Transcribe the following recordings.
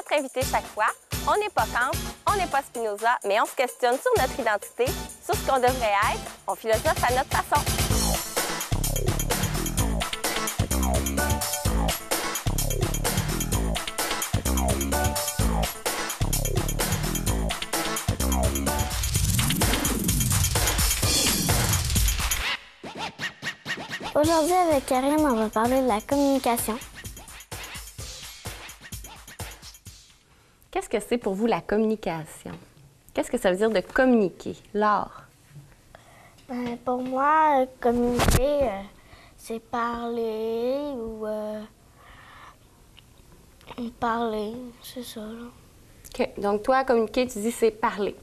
notre invité chaque fois. On n'est pas Kant, on n'est pas Spinoza, mais on se questionne sur notre identité, sur ce qu'on devrait être. On philosophe à notre façon. Aujourd'hui, avec Karine, on va parler de la communication. Qu'est-ce que c'est pour vous la communication? Qu'est-ce que ça veut dire de communiquer, l'art? Pour moi, communiquer, c'est parler ou parler, c'est ça. Là. OK. Donc, toi, communiquer, tu dis c'est parler.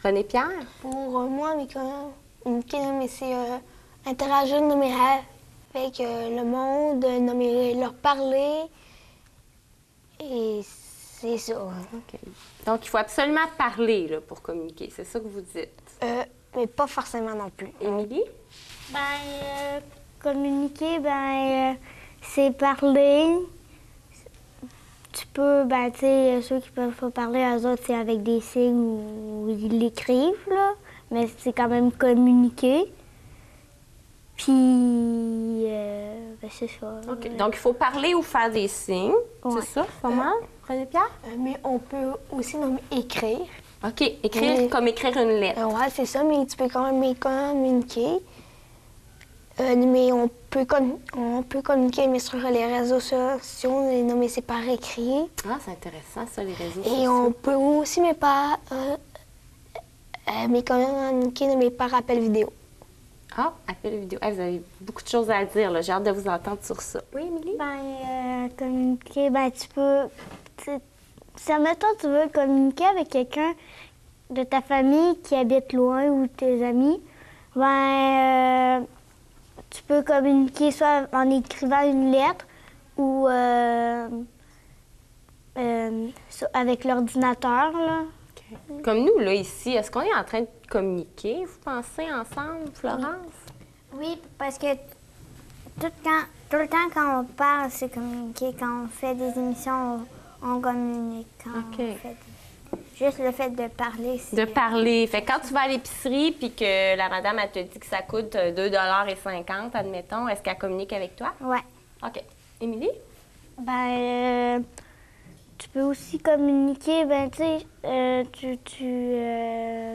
René-Pierre? Pour moi, communiquer, c'est interagir dans mes rêves avec le monde, leur parler. Et c'est ça. OK. Donc, il faut absolument parler là, pour communiquer. C'est ça que vous dites? Mais pas forcément non plus. Émilie? Communiquer, c'est parler. Tu peux, tu sais, ceux qui peuvent pas parler, eux autres, c'est avec des signes ou ils l'écrivent, là. Mais c'est quand même communiquer. Puis, c'est ça. OK. Donc, il faut parler ou faire des signes. Ouais. C'est ça, pas mal? René-Pierre? Mais on peut aussi écrire. OK. Écrire comme écrire une lettre. Ouais, c'est ça, mais tu peux quand même communiquer. Mais on peut communiquer mais sur les réseaux sociaux, mais c'est par écrit. Ah, c'est intéressant, ça, les réseaux Et sociaux. on peut aussi, mais communiquer, mais par appel vidéo. Ah, appel vidéo. Vous avez beaucoup de choses à dire, là. J'ai hâte de vous entendre sur ça. Oui, Émilie? Communiquer, tu peux... Si, admettons, tu veux communiquer avec quelqu'un de ta famille qui habite loin ou tes amis, tu peux communiquer soit en écrivant une lettre ou avec l'ordinateur, là. Okay. Comme nous, là, ici, est-ce qu'on est en train de communiquer, vous pensez, ensemble, Florence? Oui, parce que tout le temps quand on parle, c'est communiquer. Quand on fait des émissions, on communique. Juste le fait de parler, c'est... De parler. Fait que quand tu vas à l'épicerie puis que la madame, elle te dit que ça coûte 2,50 $, admettons, est-ce qu'elle communique avec toi? Ouais. OK. Émilie? Tu peux aussi communiquer, tu sais,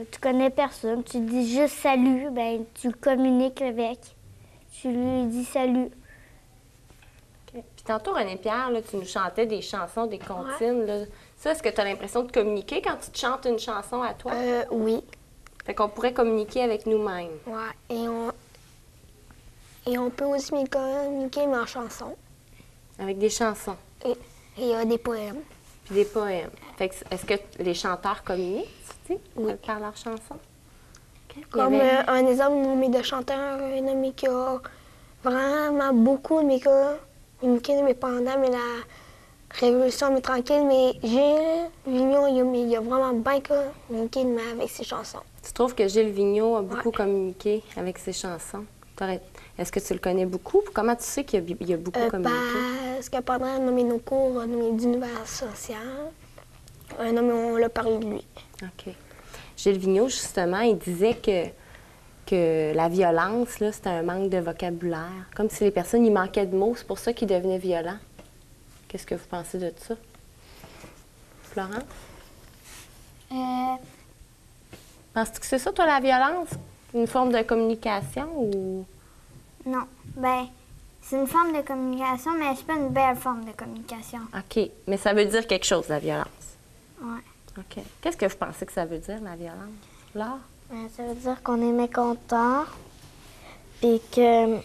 tu connais personne, tu dis juste salut, tu communiques avec, tu lui dis salut. Okay. Puis tantôt, René-Pierre, là, tu nous chantais des chansons, des comptines, là. Ça, est-ce que tu as l'impression de communiquer quand tu te chantes une chanson à toi? Oui. Fait qu'on pourrait communiquer avec nous-mêmes. Ouais. Et on peut aussi communiquer, mais en chanson. Avec des chansons. Et des poèmes. Puis des poèmes. Fait que est-ce que les chanteurs communiquent, tu sais, par leurs chansons? Okay. Comme un exemple de chanteur nommé qui a vraiment beaucoup communiqué, mais pendant la Révolution mais tranquille, mais Gilles Vigneault, il a vraiment bien communiqué avec ses chansons. Tu trouves que Gilles Vigneault a beaucoup communiqué avec ses chansons? Est-ce que tu le connais beaucoup? Comment tu sais qu'il a beaucoup communiqué? Parce que pendant nos cours d'univers social, on l'a parlé de lui. OK. Gilles Vigneault, justement, il disait que la violence, là, c'était un manque de vocabulaire. Comme si les personnes, il manquait de mots, c'est pour ça qu'ils devenaient violents. Qu'est-ce que vous pensez de ça? Florence? Penses-tu que c'est ça, toi, la violence? Une forme de communication ou... Non. C'est une forme de communication, mais c'est pas une belle forme de communication. OK. Mais ça veut dire quelque chose, la violence? Ouais. OK. Qu'est-ce que vous pensez que ça veut dire, la violence? Laure? Ça veut dire qu'on est mécontent, puis que...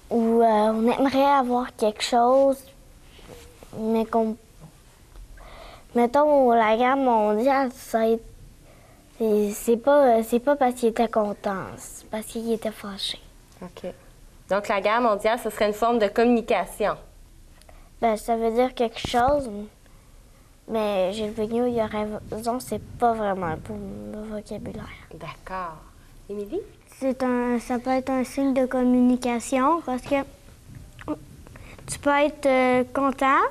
Ou on aimerait avoir quelque chose, mais qu'on... Mettons, la guerre mondiale, c'est pas parce qu'il était content, c'est parce qu'il était fâché. OK. Donc, la guerre mondiale, ce serait une forme de communication? Ça veut dire quelque chose, mais Gilles Vigneault, il aurait raison, c'est pas vraiment un bon vocabulaire. D'accord. Émilie? Ça peut être un signe de communication parce que tu peux être content,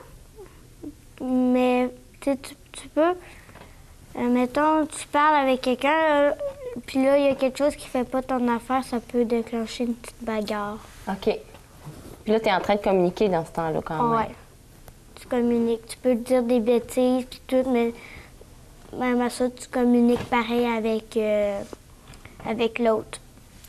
mais tu peux, mettons, tu parles avec quelqu'un, puis là, il y a quelque chose qui fait pas ton affaire, ça peut déclencher une petite bagarre. OK. Puis là, tu es en train de communiquer dans ce temps-là quand même. Ouais. Tu communiques. Tu peux dire des bêtises puis tout, mais même à ça, tu communiques pareil avec l'autre.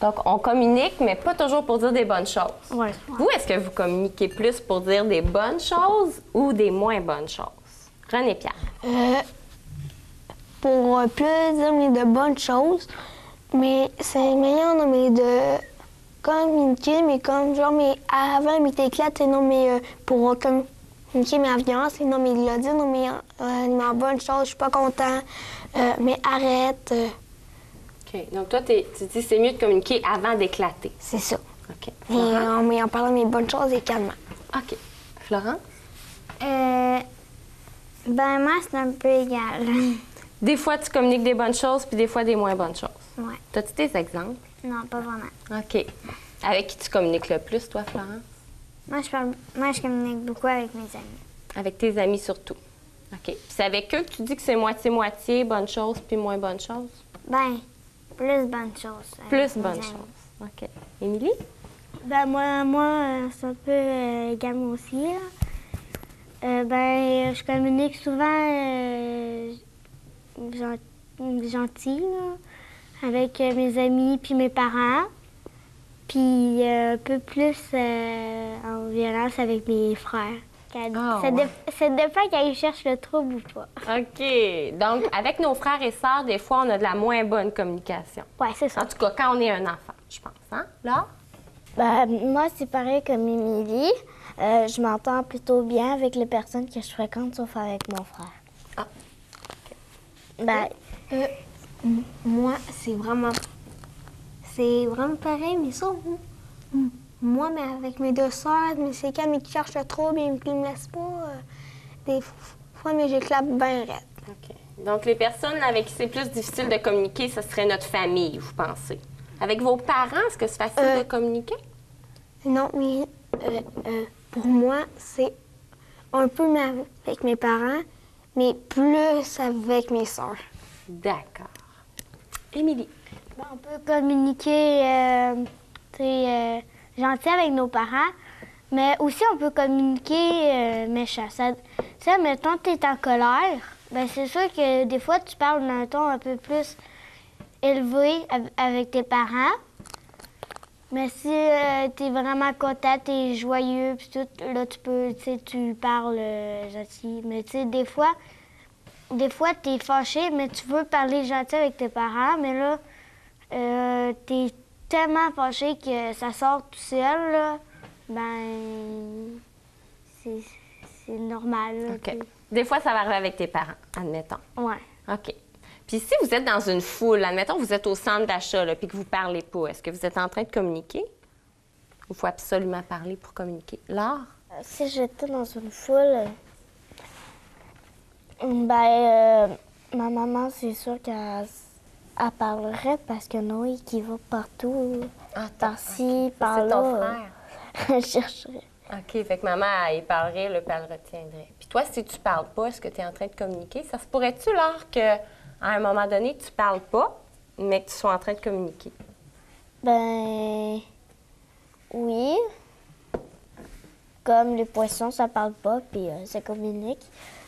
Donc, on communique, mais pas toujours pour dire des bonnes choses. Ouais. Vous, est-ce que vous communiquez plus pour dire des bonnes choses ou des moins bonnes choses? René Pierre. Pour plus dire de bonnes choses, mais c'est meilleur non, mais de communiquer, mais comme genre, mais avant, mais t'éclates, non, mais pour communiquer ma violence, non, mais il l'a dit, non, mais ma bonne chose, je suis pas content, mais arrête. OK. Donc, toi, tu dis c'est mieux de communiquer avant d'éclater. C'est ça. OK. Mais en parlant de mes bonnes choses et calmement. OK. Florence? Ben, moi, c'est un peu égal. Des fois, tu communiques des bonnes choses, puis des fois, des moins bonnes choses. Ouais. As-tu des exemples? Non, pas vraiment. OK. Avec qui tu communiques le plus, toi, Florence? Moi, je communique beaucoup avec mes amis. Avec tes amis surtout. OK. Puis c'est avec eux que tu dis que c'est moitié-moitié, bonnes choses puis moins bonnes choses? Ben, plus bonnes choses. avec Plus mes bonnes amis. choses. OK. Émilie? Ben, moi c'est un peu égal, moi aussi, là. Ben, je communique souvent gentil, là, avec mes amis puis mes parents. Puis un peu plus en violence avec mes frères. Ça dépend quand ils cherchent le trouble ou pas. OK. Donc, avec nos frères et sœurs, des fois, on a de la moins bonne communication. Ouais, c'est ça. En tout cas, quand on est un enfant, je pense. Hein? Là? Ben, moi, c'est pareil comme Émilie. Je m'entends plutôt bien avec les personnes que je fréquente, sauf avec mon frère. Ah. Ben, Moi, c'est vraiment pareil, mais ça, moi, mais avec mes deux sœurs, mais c'est quand ils cherchent le trouble et qu'ils me laissent pas, des fois, mais j'éclate bien raide. OK. Donc, les personnes avec qui c'est plus difficile de communiquer, ce serait notre famille, vous pensez? Avec vos parents, est-ce que c'est facile de communiquer? Non, mais pour moi, c'est un peu avec mes parents, mais plus avec mes sœurs. D'accord. Émilie? Ben, on peut communiquer gentil avec nos parents, mais aussi on peut communiquer méchant. Ça, mettons, tu es en colère, ben c'est sûr que des fois, tu parles d'un ton un peu plus élevé avec tes parents. Mais si tu es vraiment content, tu es joyeux, puis tout, là, tu parles gentil. Mais tu sais, des fois, tu es fâché, mais tu veux parler gentil avec tes parents, mais là, tu es tellement fâché que ça sort tout seul, là. Ben, c'est normal. Là, OK. Des fois, ça va arriver avec tes parents, admettons. Ouais. OK. Puis si vous êtes dans une foule, admettons vous êtes au centre d'achat, là, puis que vous ne parlez pas, est-ce que vous êtes en train de communiquer? Il faut absolument parler pour communiquer. Laure? si j'étais dans une foule, ben, ma maman, c'est sûr qu'elle parlerait parce que Noé qui va partout, par-ci, par-là. C'est ton frère? Elle chercherait. OK. Fait que maman, elle parlerait, le elle le retiendrait. Puis toi, si tu parles pas, est-ce que tu es en train de communiquer? Ça se pourrait-tu, Laure, qu'à un moment donné, tu parles pas, mais que tu sois en train de communiquer? Ben, oui. Comme les poissons, ça parle pas, puis ça communique.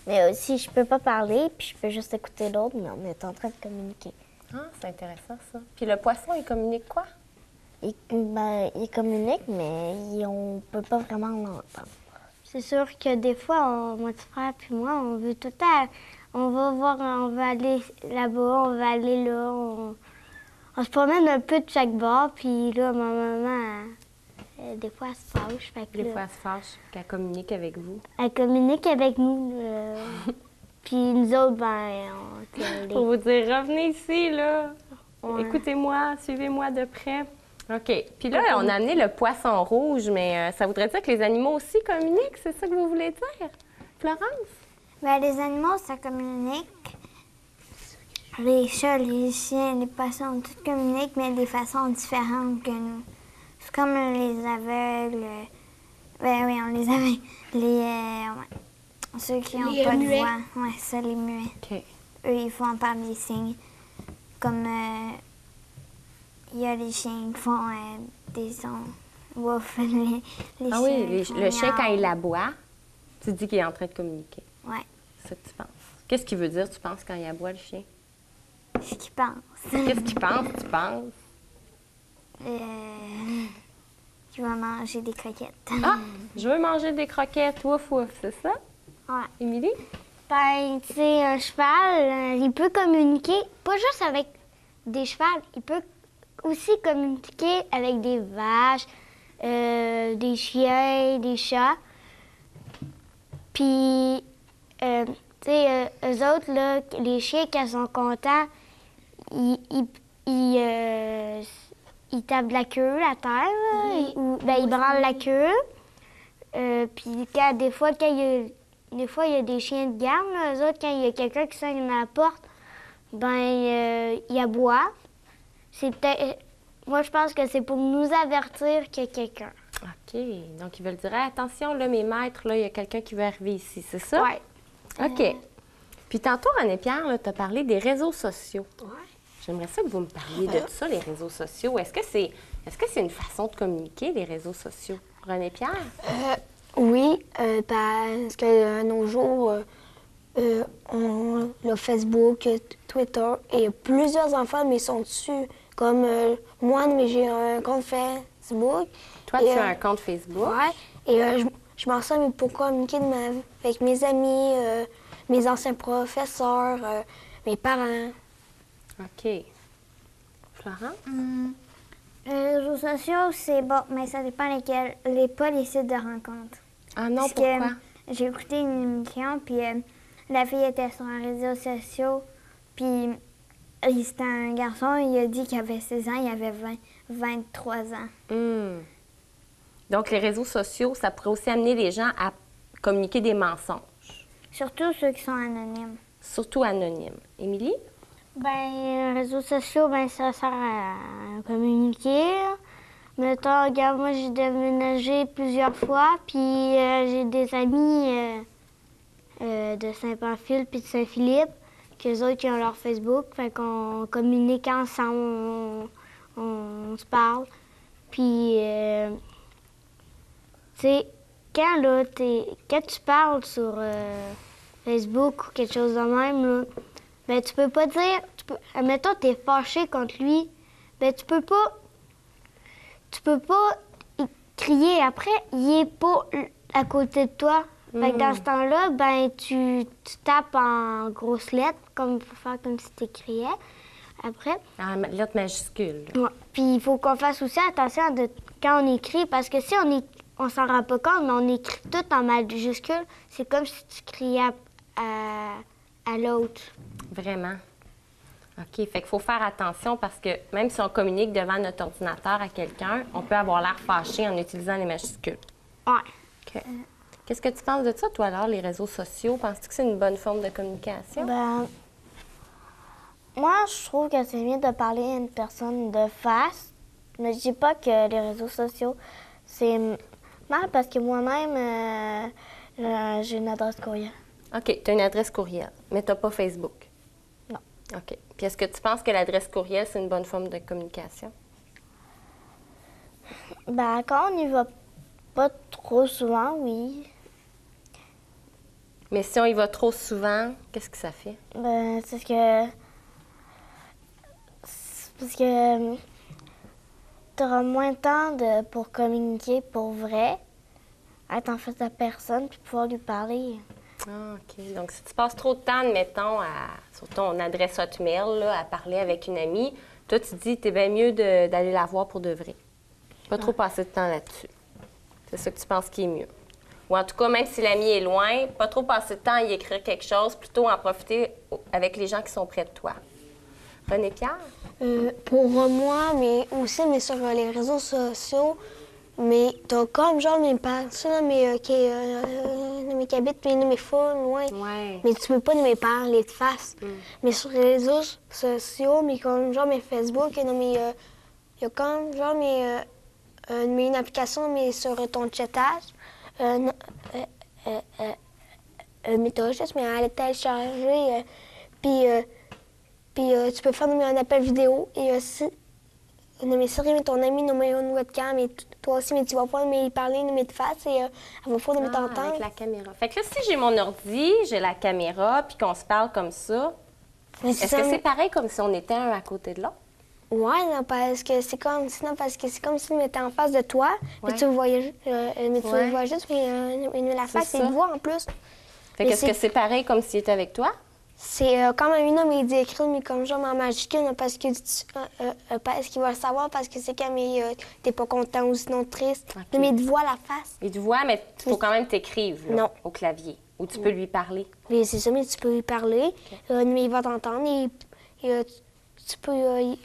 Mais aussi, je peux pas parler, puis je peux juste écouter l'autre, mais on est en train de communiquer. Ah, c'est intéressant, ça. Puis le poisson, il communique quoi? Il communique, mais on peut pas vraiment l'entendre. C'est sûr que des fois, mon petit frère puis moi, on veut tout le temps, on va voir, on va aller là-bas, on va aller là, on se promène un peu de chaque bord, puis là, ma maman, des fois, elle se fâche. Fait que Des là, fois, elle se fâche qu'elle communique avec vous. elle communique avec nous, puis nous autres, ben, Pour vous dire, revenez ici, là. Ouais. Écoutez-moi, suivez-moi de près. OK. Puis là, on a amené le poisson rouge, mais ça voudrait dire que les animaux aussi communiquent, c'est ça que vous voulez dire? Florence? Ben, les animaux, ça communique. Les chats, les chiens, les poissons, tout communiquent, mais de façons différentes que nous. C'est comme les aveugles. Ben oui, on les aveugle. Ceux qui n'ont Les pas de muets. voix. Oui, ça, les muets. OK. Eux, ils font par des signes. Comme il y a les chiens qui font des sons. Wouf, les Ah chiens oui, font le chien, quand miaou. il aboie, tu dis qu'il est en train de communiquer. Ouais, C'est ça que tu penses. Qu'est-ce qu'il veut dire, tu penses, quand il aboie, le chien? ce qu'ils pensent. Qu'est-ce qu'il pense, tu penses? Qui va manger des croquettes. Ah, je veux manger des croquettes, ouf, ouf, c'est ça? Ouais. Émilie? Ben, tu sais, un cheval, il peut communiquer, pas juste avec des chevals, il peut aussi communiquer avec des vaches, des chiens, des chats. Puis, tu sais, eux autres, là, les chiens, quand ils sont contents, ils tapent de la queue à terre, là, ou ben, ils branlent la queue. Puis, des fois, il y a des chiens de garde, là, eux autres, quand il y a quelqu'un qui sonne à la porte, ben, ils aboient. C'est peut-être... Moi, je pense que c'est pour nous avertir qu'il y a quelqu'un. OK. Donc, ils veulent dire, hey, attention, là, mes maîtres, là, il y a quelqu'un qui veut arriver ici, c'est ça? Ouais. OK. Puis tantôt, René-Pierre, tu as parlé des réseaux sociaux. Ouais. J'aimerais ça que vous me parliez de ça, les réseaux sociaux. Est-ce que c'est une façon de communiquer, les réseaux sociaux? René-Pierre? Oui, parce que nos jours, on a Facebook, Twitter, et il y a plusieurs enfants, mais ils sont dessus. Comme moi, mais j'ai un compte Facebook. Toi, Et, tu as un compte Facebook. Ouais, et je m'en sers pour communiquer avec mes amis, mes anciens professeurs, mes parents. OK. Florent? Les réseaux sociaux, c'est bon, mais ça dépend lesquels. Pas les sites de rencontres. Ah non, Parce pourquoi? que j'ai écouté une émission, puis la fille était sur un réseau social, puis c'était un garçon, il a dit qu'il avait 16 ans, il avait 23 ans. Donc, les réseaux sociaux, ça pourrait aussi amener les gens à communiquer des mensonges, Surtout ceux qui sont anonymes. surtout anonymes. Émilie? Ben, les réseaux sociaux, ben, ça sert à communiquer. Mettons, regarde, moi, j'ai déménagé plusieurs fois, puis j'ai des amis de Saint-Pamphile puis de Saint-Philippe, qu'eux autres, qui ont leur Facebook. Fait qu'on communique ensemble, on se parle. Puis, tu sais, quand tu parles sur Facebook ou quelque chose de même, là, ben, tu peux pas dire, admettons, t'es fâché contre lui, ben, tu peux pas crier après, il est pas à côté de toi. Fait que dans ce temps-là, ben, tu tapes en grosses lettres, pour faire comme si tu criais après. Ah, lettre majuscule. là. Ouais. Puis il faut qu'on fasse aussi attention quand on écrit, parce que si on s'en rend pas compte, mais on écrit tout en majuscule, c'est comme si tu criais à l'autre. Vraiment? OK. Fait qu'il faut faire attention parce que même si on communique devant notre ordinateur à quelqu'un, on peut avoir l'air fâché en utilisant les majuscules. Ouais. OK. Qu'est-ce que tu penses de ça, toi, alors, les réseaux sociaux? Penses-tu que c'est une bonne forme de communication? Ben, moi, je trouve que c'est mieux de parler à une personne de face. Mais je dis pas que les réseaux sociaux, c'est mal parce que moi-même, j'ai une adresse courriel. OK. Tu as une adresse courriel, mais tu n'as pas Facebook. Non. OK. Puis est-ce que tu penses que l'adresse courriel, c'est une bonne forme de communication? Ben, quand on n'y va pas trop souvent, oui. Mais si on y va trop souvent, qu'est-ce que ça fait? Ben, c'est parce que tu auras moins de temps pour communiquer pour vrai, être en face de la personne, puis pouvoir lui parler. Ah, OK. Donc, si tu passes trop de temps, admettons, sur ton adresse Hotmail, là, à parler avec une amie, toi, tu dis que t'es bien mieux d'aller la voir pour de vrai. Pas trop passer de temps là-dessus. C'est ça que tu penses qui est mieux. Ou en tout cas, même si l'ami est loin, pas trop passer de temps à y écrire quelque chose, plutôt en profiter avec les gens qui sont près de toi. René-Pierre? Pour moi, mais aussi mais sur les réseaux sociaux, mais t'as comme genre mes personnes qui habitent puis mes full loin. Ouais. Mais tu peux pas me parler de face. Mais sur les réseaux sociaux, mais comme genre mes Facebook, il y a comme genre une application mais sur ton chatage. météorologiste, mais elle est téléchargée. Puis tu peux faire un appel vidéo et aussi nommer Siri, mais ton ami, nommer une webcam, et toi aussi, mais tu vas pas nommer parler, nommer de face, et elle va pas nommer t'entendre. Avec la caméra. Fait que là, si j'ai mon ordi, j'ai la caméra, puis qu'on se parle comme ça, est-ce que c'est pareil comme si on était un à côté de l'autre? Ouais, non, parce que c'est comme si on était en face de toi, mais tu le voyais, le vois juste, mais la face, c'est de voix en plus. Fait que est-ce que c'est pareil comme s'il était avec toi? C'est quand même une homme, il dit écrire, mais comme genre en majuscule, parce que parce qu'il va le savoir, parce que c'est quand t'es pas content ou sinon triste. Okay. Mais il te voit la face. Il te voit, mais il faut quand même t'écrire au clavier. Ou tu peux lui parler. Mais c'est ça, mais tu peux lui parler. Okay. Mais il va t'entendre et tu peux. Mais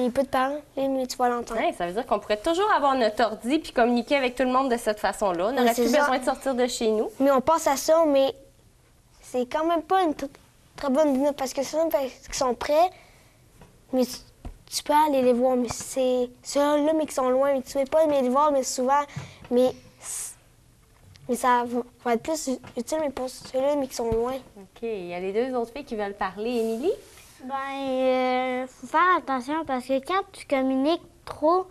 il peut te parler, mais tu vas l'entendre. Ouais, ça veut dire qu'on pourrait toujours avoir notre ordi puis communiquer avec tout le monde de cette façon-là. On n'aurait plus besoin de sortir de chez nous. Mais on pense à ça, mais c'est quand même pas une très bonne idée parce que ceux qui sont prêts, mais tu peux aller les voir, mais c'est ceux-là, mais qui sont loin, mais tu ne peux pas les voir, mais souvent, mais ça va être plus utile, mais pour ceux-là, mais qui sont loin. OK. Il y a les deux autres filles qui veulent parler. Émilie? Faut faire attention parce que quand tu communiques trop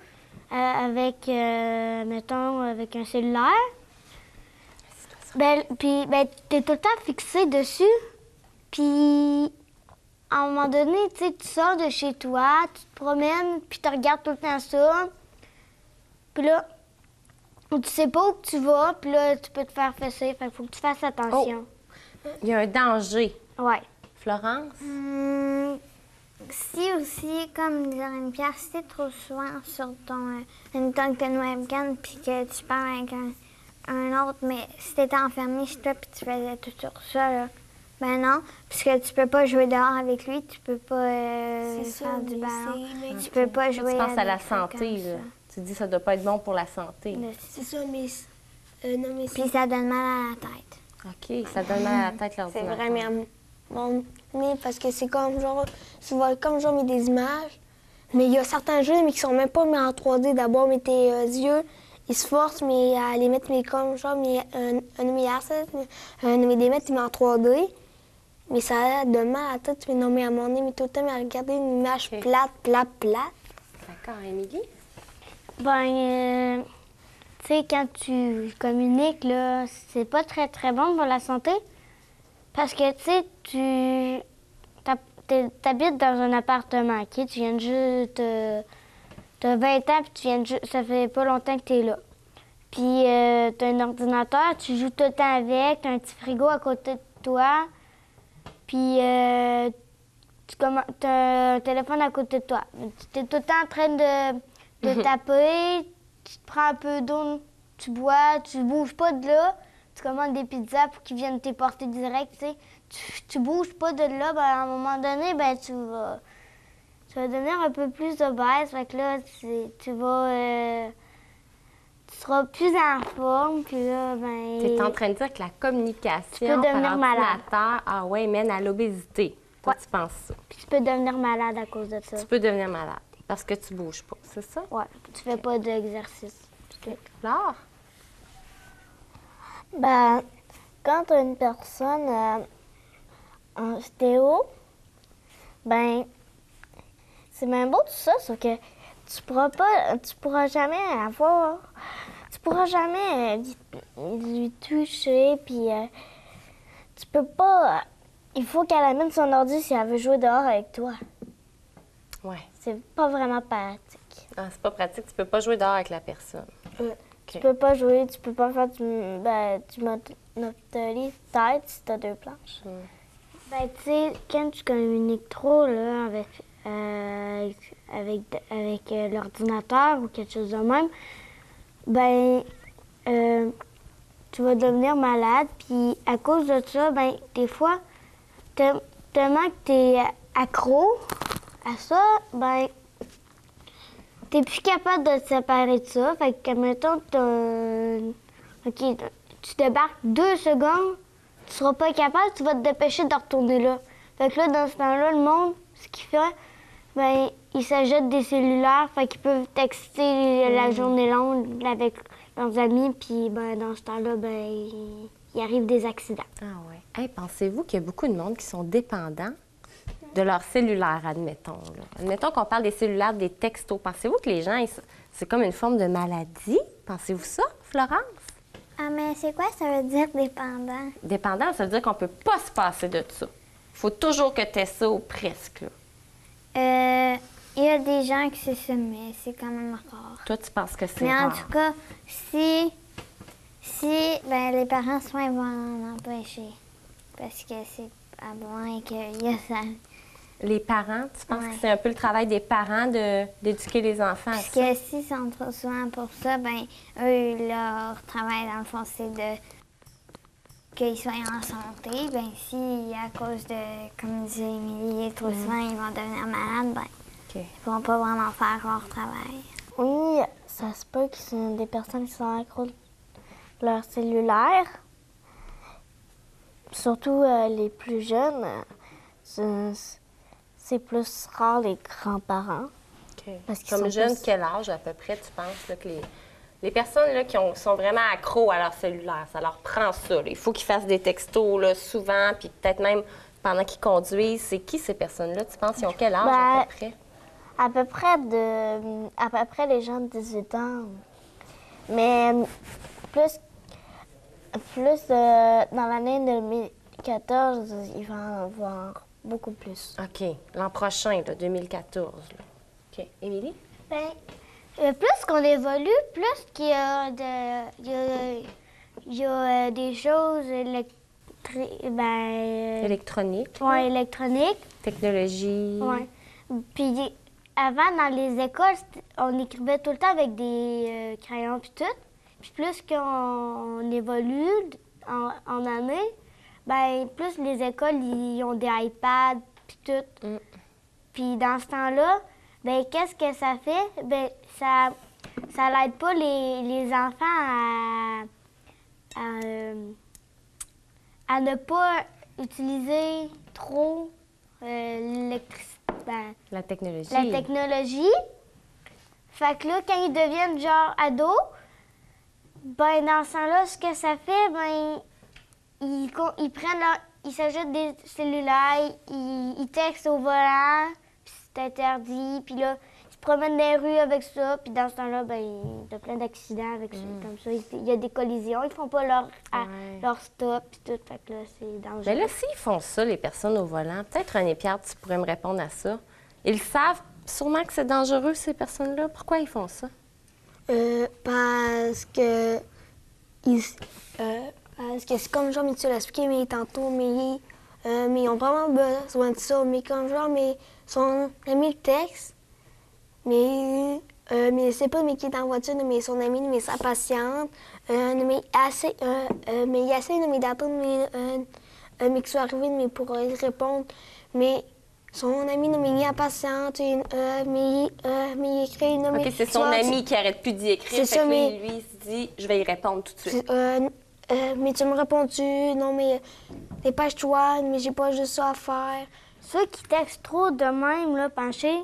avec, mettons, avec un cellulaire, t'es tout le temps fixé dessus. Puis, à un moment donné, tu sors de chez toi, tu te promènes, puis tu regardes tout le temps ça. Puis là, tu sais pas où tu vas, puis là, tu peux te faire fesser. Fait qu'il faut que tu fasses attention. Oh. Il y a un danger. Ouais. Florence? Si aussi, comme dirait une pierre, si t'es trop souvent sur ton... Mettons que t'as une webcam, puis que tu parles avec un autre, mais si t'étais enfermé chez toi puis tu faisais tout sur ça, là, ben non, puisque tu peux pas jouer dehors avec lui, tu peux pas faire du ballon, tu peux pas jouer. Tu penses à la santé, là. Tu dis que ça doit pas être bon pour la santé. C'est ça, mais... Puis ça donne mal à la tête. OK, ça donne mal à la tête, l'ordinateur. C'est vraiment bon, mais parce que c'est comme genre... Tu vois comme genre mais des images, mais il y a certains jeux mais qui sont même pas mis en 3D d'abord, mais tes yeux... Ils se forcent, mais à les mettre, mais comme genre, mais un des mettre, mais en 3D. Mais ça a de mal à la tête, mais non, mais à mon nez, mais tout le temps, mais à regarder une image plate. D'accord, Émilie? Tu sais, quand tu communiques, là, c'est pas très, très bon pour la santé. Parce que, tu sais, t'habites dans un appartement, OK? Tu viens juste... T'as 20 ans, puis ça fait pas longtemps que t'es là. Puis t'as un ordinateur, tu joues tout le temps avec, t'as un petit frigo à côté de toi, puis t'as un téléphone à côté de toi. Tu es tout le temps en train de taper, tu te prends un peu d'eau, tu bois, tu bouges pas de là, tu commandes des pizzas pour qu'ils viennent t'éporter direct, tu sais. Tu bouges pas de là, à un moment donné, tu vas devenir un peu plus obèse, fait que là, tu seras plus en forme, puis là, Tu es en train de dire que la communication par ordinateur, mène à l'obésité. Toi, tu penses ça? Puis tu peux devenir malade à cause de ça. Tu peux devenir malade parce que tu bouges pas, c'est ça? Ouais, tu fais pas d'exercice. Flore? Quand tu as une personne en stéo, c'est même beau tout ça, sauf que tu pourras jamais lui toucher, puis tu peux pas. Il faut qu'elle amène son ordi si elle veut jouer dehors avec toi. Ouais. C'est pas vraiment pratique. Ah, c'est pas pratique, tu peux pas jouer dehors avec la personne. Okay. Tu peux pas jouer, tu peux pas faire du Monopoly tête si t'as 2 planches. Tu sais, quand tu communiques trop là, avec l'ordinateur ou quelque chose de même, tu vas devenir malade. Puis à cause de ça, des fois, tellement que tu es accro à ça, t'es plus capable de te séparer de ça. Fait que, mettons, tu débarques 2 secondes, tu seras pas capable, tu vas te dépêcher de retourner là. Fait que là, dans ce temps-là, le monde, ce qu'il fait, ils s'achètent des cellulaires, fait qu'ils peuvent texter la journée longue avec leurs amis, puis dans ce temps-là, il arrive des accidents. Ah ouais. Hey, pensez-vous qu'il y a beaucoup de monde qui sont dépendants de leur cellulaire, admettons, là? Admettons qu'on parle des cellulaires, des textos. Pensez-vous que les gens, c'est comme une forme de maladie? Pensez-vous ça, Florence? Ah, mais c'est quoi ça veut dire dépendant? Dépendant, ça veut dire qu'on ne peut pas se passer de ça. Il faut toujours que tu aies ça ou presque, là. Il y a des gens qui c'est ça, mais c'est quand même rare. Toi, tu penses que c'est Mais en rare? tout cas, si les parents souvent ils vont en empêcher. Parce que c'est à moins qu'il y a ça. Les parents, tu penses Ouais. que c'est un peu le travail des parents d'éduquer les enfants à Parce ça? que s'ils sont trop souvent pour ça, ben eux, leur travail dans le fond, c'est de qu'ils soient en santé. Ben si à cause de, comme disait Émilie, trop souvent ils vont devenir malades, ben OK. ils pourront pas vraiment faire leur travail. Oui, ça se peut que sont des personnes qui sont accros de leur cellulaire. Surtout les plus jeunes, c'est plus rare les grands-parents. OK. Parce qu'ils Comme sont jeune, plus- quel âge à peu près, tu penses, là, que les personnes là, sont vraiment accros à leur cellulaire, ça leur prend ça, là. Il faut qu'ils fassent des textos là, souvent, puis peut-être même pendant qu'ils conduisent. C'est qui ces personnes-là? Tu penses, ils ont quel âge à peu près? À peu près les gens de 18 ans. Mais plus dans l'année 2014, il va en avoir beaucoup plus. OK. L'an prochain, là, 2014. Là. OK. Émilie? Ben, plus qu'on évolue, plus qu'il y a des choses Électronique, électroniques. technologie. Ouais. Puis avant, dans les écoles, on écrivait tout le temps avec des crayons puis tout. Puis plus qu'on évolue en année, ben plus les écoles ils ont des iPads puis tout. Mm. Puis dans ce temps-là, ben qu'est-ce que ça fait? Ben ça l'aide pas les enfants à ne pas utiliser trop l'électricité. Ben, La technologie. la technologie. Fait que là, quand ils deviennent genre ados, ben dans ce temps-là, ce que ça fait, ben ils prennent ils s'ajoutent des cellulaires, ils textent au volant, puis c'est interdit, puis là, ils se promènent dans les rues avec ça, puis dans ce temps-là, ben il y a plein d'accidents avec ça, comme ça. Il y a des collisions, ils font pas leur stop, puis tout, fait que là, c'est dangereux. Mais là, s'ils font ça, les personnes au volant, peut-être René Pierre, tu pourrais me répondre à ça. Ils savent sûrement que c'est dangereux, ces personnes-là. Pourquoi ils font ça? Parce que c'est comme genre, mais tu l'as expliqué mais tantôt, mais ils ont vraiment besoin de ça. Mais comme genre, mais son ami le texte, mais c'est pas mais qui est en voiture, mais son ami, mais sa patiente, mais il essaie de d'attendre, mais qu'il soit arrivé, mais pour répondre, mais son ami, mais il est impatiente, mais il écrit, mais OK, c'est son ami qui arrête plus d'y écrire. C'est Fait ça, que mais- lui, il se dit, je vais y répondre tout de suite. mais tu me réponds-tu? Non, mais dépêche-toi, mais j'ai pas juste ça à faire. Ceux qui textent trop de même, là, penchés,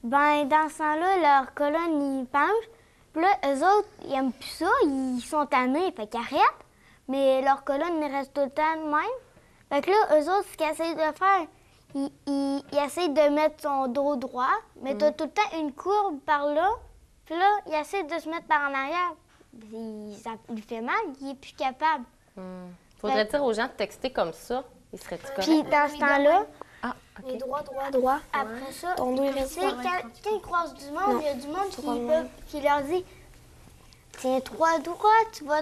ben dans ce temps-là, leur colonne, ils penchent. Puis là, eux autres, ils aiment plus ça, ils sont tannés, fait qu'ils arrêtent. Mais leur colonne, ils restent tout le temps de même. Fait que là, eux autres, ce qu'ils essayent de faire, ils essayent de mettre son dos droit, mais t'as tout le temps une courbe par là. Puis là, ils essayent de se mettre par en arrière. Ça lui fait mal, il est plus capable. Faudrait dire aux gens de texter comme ça. Ils seraient-tu Puis corrects? dans ce temps-là, Ah, Mais OK. droit. après ça, Ton dos, il tu reste sais, droit. quand ils croisent du monde, il y a du monde loin. qui leur dit « Tiens-toi droit, tu vas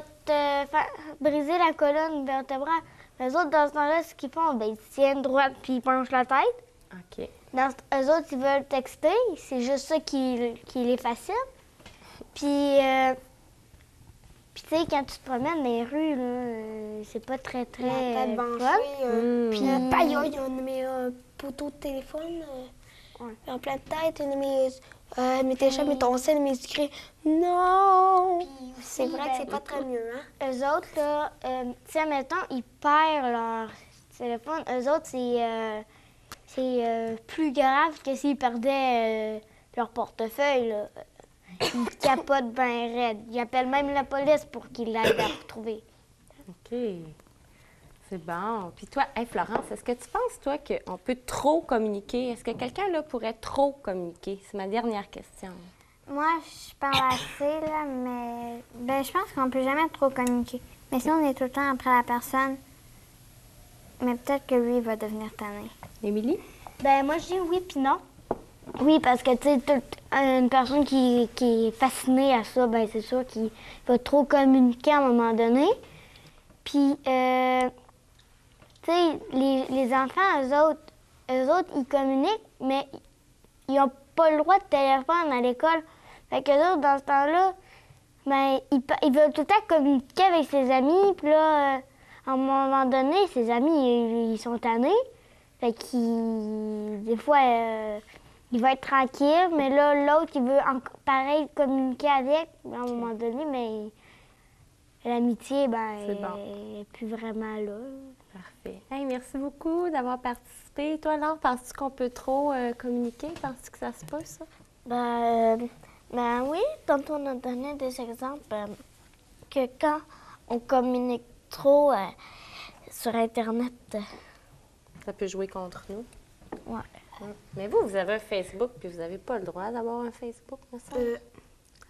te faire briser la colonne vertébrale. » Les autres, dans ce temps-là, ce qu'ils font, ben, ils se tiennent droit puis ils penchent la tête. OK. Eux autres, ils veulent texter, c'est juste ça qui est facile. Puis tu sais, quand tu te promènes dans les rues, là, c'est pas très, très La tête fun. penchée, Puis il y a un poteau de téléphone en plein de tête, mais tes chats, mais ton sel, mais tu cries non! C'est vrai que c'est pas très mieux, hein? Eux autres, là, tu sais, mettons, ils perdent leur téléphone. Eux autres, c'est plus grave que s'ils perdaient leur portefeuille, là. Ils capotent bien raide. Ils appellent même la police pour qu'ils l'aident à retrouver. OK. C'est bon. Puis toi, hey, Florence, est-ce que tu penses, toi, qu'on peut trop communiquer? Est-ce que quelqu'un, là, pourrait trop communiquer? C'est ma dernière question. Moi, je parle assez, là, mais je pense qu'on peut jamais trop communiquer. Mais si on est tout le temps après la personne, mais peut-être que lui, il va devenir tanné. Émilie? Moi, je dis oui puis non. Oui, parce que, tu sais, une personne qui est fascinée à ça, c'est sûr qu'il va trop communiquer à un moment donné. Puis, tu sais, les enfants, eux autres, ils communiquent, mais ils n'ont pas le droit de téléphone à l'école. Fait que eux autres, dans ce temps-là, ils veulent tout le temps communiquer avec ses amis. Puis là, à un moment donné, ses amis, ils sont tannés. Fait qu'ils, des fois, il va être tranquille, mais là, l'autre, il veut pareil communiquer avec. À un moment donné, mais l'amitié, C'est bon. elle n'est plus vraiment là. Parfait. Hey, merci beaucoup d'avoir participé. Toi, Laure, penses-tu qu'on peut trop communiquer? Penses-tu que ça se peut, ça? Oui, tantôt on a donné des exemples que quand on communique trop sur Internet, Ça peut jouer contre nous. ouais. Mais vous avez un Facebook, puis vous n'avez pas le droit d'avoir un Facebook, me semble.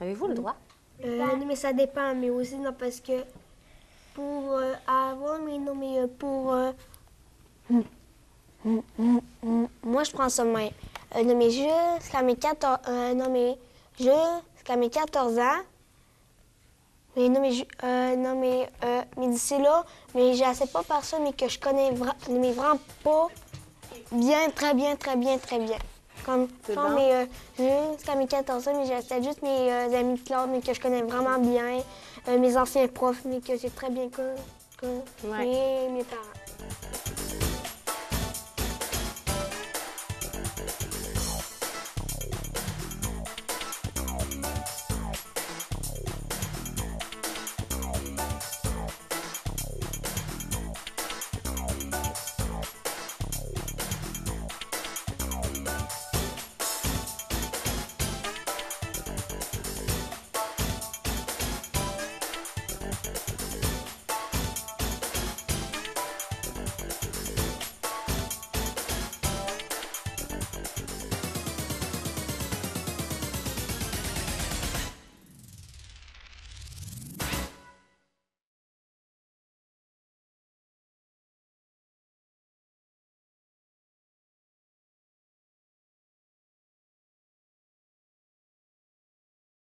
Avez-vous le droit? Mais ça dépend, mais aussi non, parce que pour avoir moi je prends ça même. Nommer jusqu'à mes 14 ans. Mais d'ici là, mais j'ai assez pas personne mais que je connais mais vraiment pas bien, très bien. Comme C'est genre, bon. mais jusqu'à mes 14 ans, mais c'était juste mes amis de classe, mais que je connais vraiment bien. Mes anciens profs, mais que j'ai très bien connus. Ouais. Et mes parents.